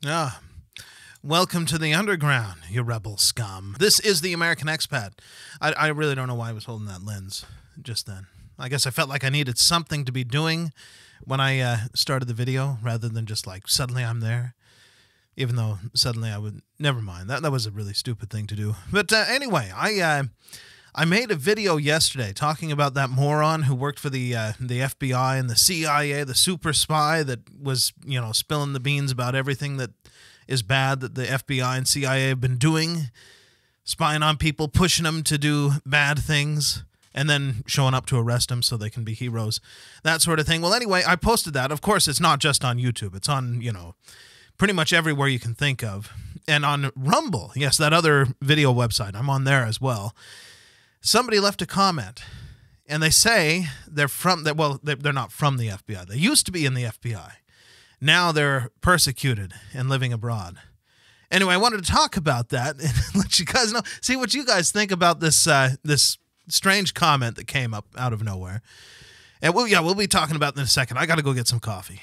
Ah, welcome to the underground, you rebel scum. This is the American Expat. I really don't know why I was holding that lens just then. I guess I felt like I needed something to be doing when I started the video, rather than just like suddenly I'm there. Even though suddenly I would never mind. That was a really stupid thing to do. But anyway, I made a video yesterday talking about that moron who worked for the FBI and the CIA, the super spy that was, spilling the beans about everything that is bad that the FBI and CIA have been doing, spying on people, pushing them to do bad things, and then showing up to arrest them so they can be heroes, that sort of thing. Well, anyway, I posted that. Of course, it's not just on YouTube. It's on, pretty much everywhere you can think of. And on Rumble, yes, that other video website, I'm on there as well. Somebody left a comment, and they say they're they're not from the FBI. They used to be in the FBI. Now they're persecuted and living abroad. Anyway, I wanted to talk about that and let you guys know, see what you guys think about this this strange comment that came up out of nowhere. And we'll be talking about it in a second. I got to go get some coffee.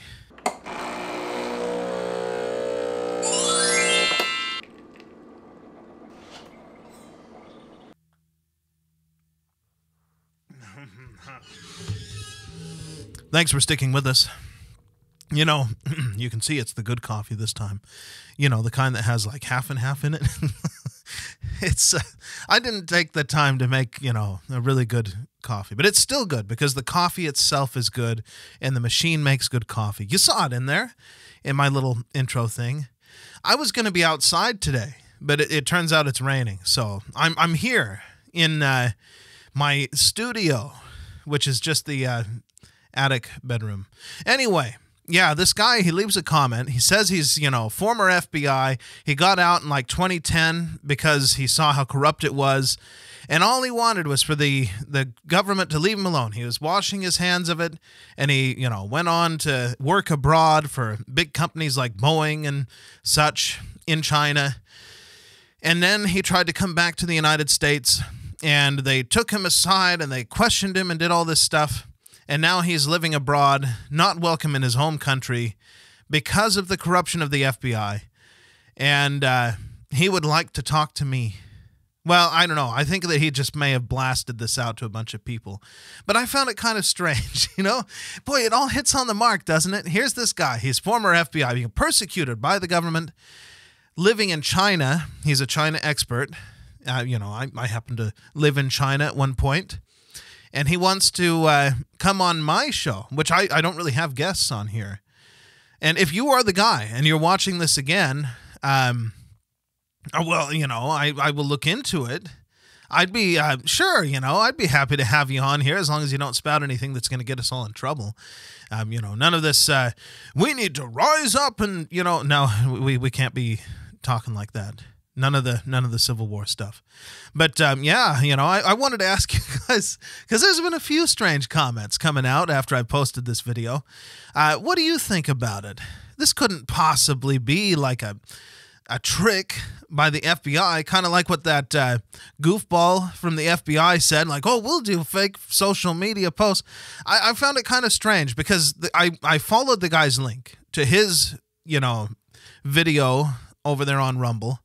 Thanks for sticking with us. You can see it's the good coffee this time. The kind that has like half and half in it. It's I didn't take the time to make, a really good coffee, but it's still good because the coffee itself is good and the machine makes good coffee. You saw it in there in my little intro thing. I was going to be outside today, but it turns out it's raining. So I'm here in my studio, which is just the attic bedroom. Anyway, yeah, this guy, he leaves a comment. He says he's, former FBI. He got out in like 2010 because he saw how corrupt it was. And all he wanted was for the government to leave him alone. He was washing his hands of it. And he, went on to work abroad for big companies like Boeing and such in China. And then he tried to come back to the United States. And they took him aside and they questioned him and did all this stuff. And now he's living abroad, not welcome in his home country because of the corruption of the FBI. And he would like to talk to me. Well, I don't know. I think that he just may have blasted this out to a bunch of people. But I found it kind of strange, Boy, it all hits on the mark, doesn't it? Here's this guy. He's former FBI, being persecuted by the government, living in China. He's a China expert. I happen to live in China at one point. And he wants to come on my show, which I don't really have guests on here. And if you are the guy and you're watching this again, I will look into it. I'd be sure, I'd be happy to have you on here as long as you don't spout anything that's going to get us all in trouble. None of this, we need to rise up and, no, we can't be talking like that. None of the Civil War stuff. But, I wanted to ask you guys, because there's been a few strange comments coming out after I posted this video. What do you think about it? This couldn't possibly be like a trick by the FBI, kind of like what that goofball from the FBI said, like, oh, we'll do fake social media posts. I found it kind of strange because I followed the guy's link to his, video over there on Rumble.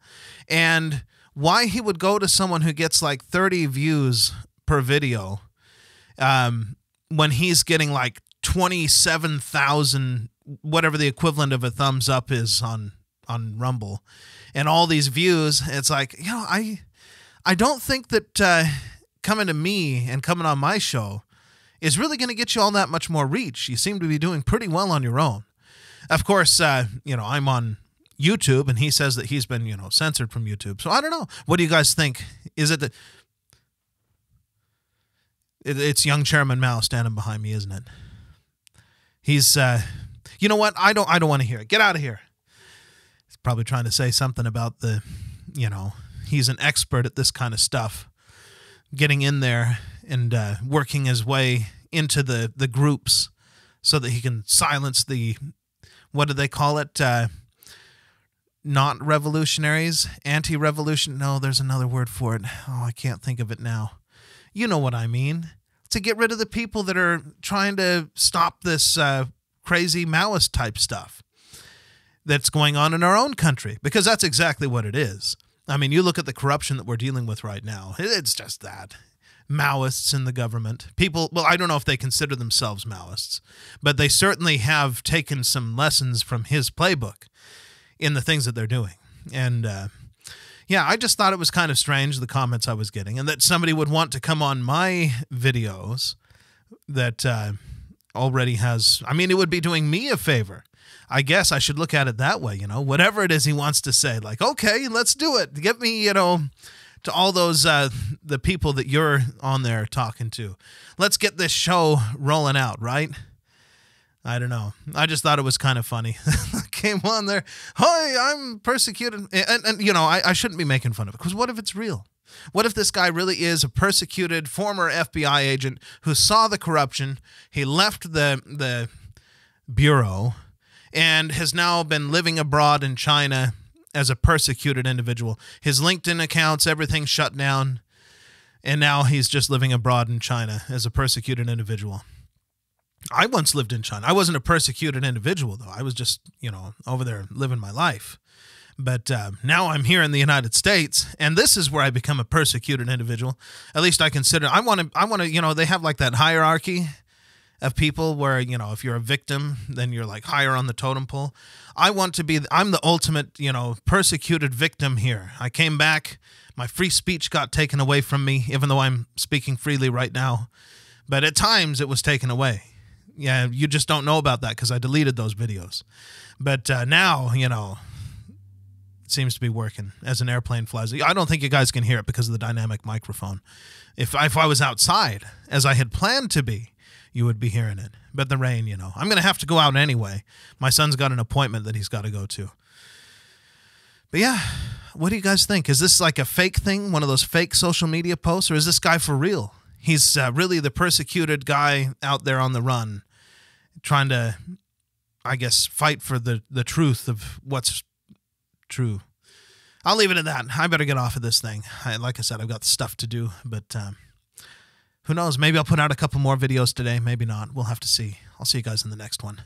And why he would go to someone who gets like 30 views per video when he's getting like 27,000, whatever the equivalent of a thumbs up is on Rumble, and all these views, it's like, I don't think that coming to me and coming on my show is really going to get you all that much more reach. You seem to be doing pretty well on your own. Of course, I'm on YouTube, and he says that he's been, censored from YouTube. So I don't know. What do you guys think? Is it it's young Chairman Mao standing behind me, isn't it? He's, you know what? I don't want to hear it. Get out of here. He's probably trying to say something about he's an expert at this kind of stuff, getting in there and working his way into the groups so that he can silence the, what do they call it? Not revolutionaries, anti-revolution. No, there's another word for it. Oh, I can't think of it now. You know what I mean. To get rid of the people that are trying to stop this crazy Maoist type stuff. that's going on in our own country, because that's exactly what it is. I mean, you look at the corruption that we're dealing with right now. It's just that. Maoists in the government. People, well, I don't know if they consider themselves Maoists, but they certainly have taken some lessons from his playbook in the things that they're doing. And yeah, I just thought it was kind of strange, the comments I was getting, and that somebody would want to come on my videos that already has, I mean, it would be doing me a favor. I guess I should look at it that way, you know, whatever it is he wants to say, like, okay, let's do it. Get me, you know, to all those, the people that you're on there talking to. Let's get this show rolling out, right? I don't know. I just thought it was kind of funny. Came on there, hi, I'm persecuted. And you know, I shouldn't be making fun of it, because what if it's real? What if this guy really is a persecuted former FBI agent who saw the corruption, he left the bureau, and has now been living abroad in China as a persecuted individual. His LinkedIn accounts, everything shut down, and now he's just living abroad in China as a persecuted individual. I once lived in China. I wasn't a persecuted individual, though. I was just, you know, over there living my life. But now I'm here in the United States, and this is where I become a persecuted individual. At least I consider. I want to, you know, they have like that hierarchy of people where, you know, if you're a victim, then you're like higher on the totem pole. I want to be, I'm the ultimate, you know, persecuted victim here. I came back, my free speech got taken away from me, even though I'm speaking freely right now. But at times it was taken away. Yeah, you just don't know about that because I deleted those videos. But now, you know, it seems to be working as an airplane flies. I don't think you guys can hear it because of the dynamic microphone. If I was outside, as I had planned to be, you would be hearing it. But the rain, you know. I'm going to have to go out anyway. My son's got an appointment that he's got to go to. But yeah, what do you guys think? Is this like a fake thing, one of those fake social media posts, or is this guy for real? He's really the persecuted guy out there on the run, trying to, I guess, fight for the truth of what's true. I'll leave it at that. I better get off of this thing. Like I said, I've got stuff to do, but who knows? Maybe I'll put out a couple more videos today. Maybe not. We'll have to see. I'll see you guys in the next one.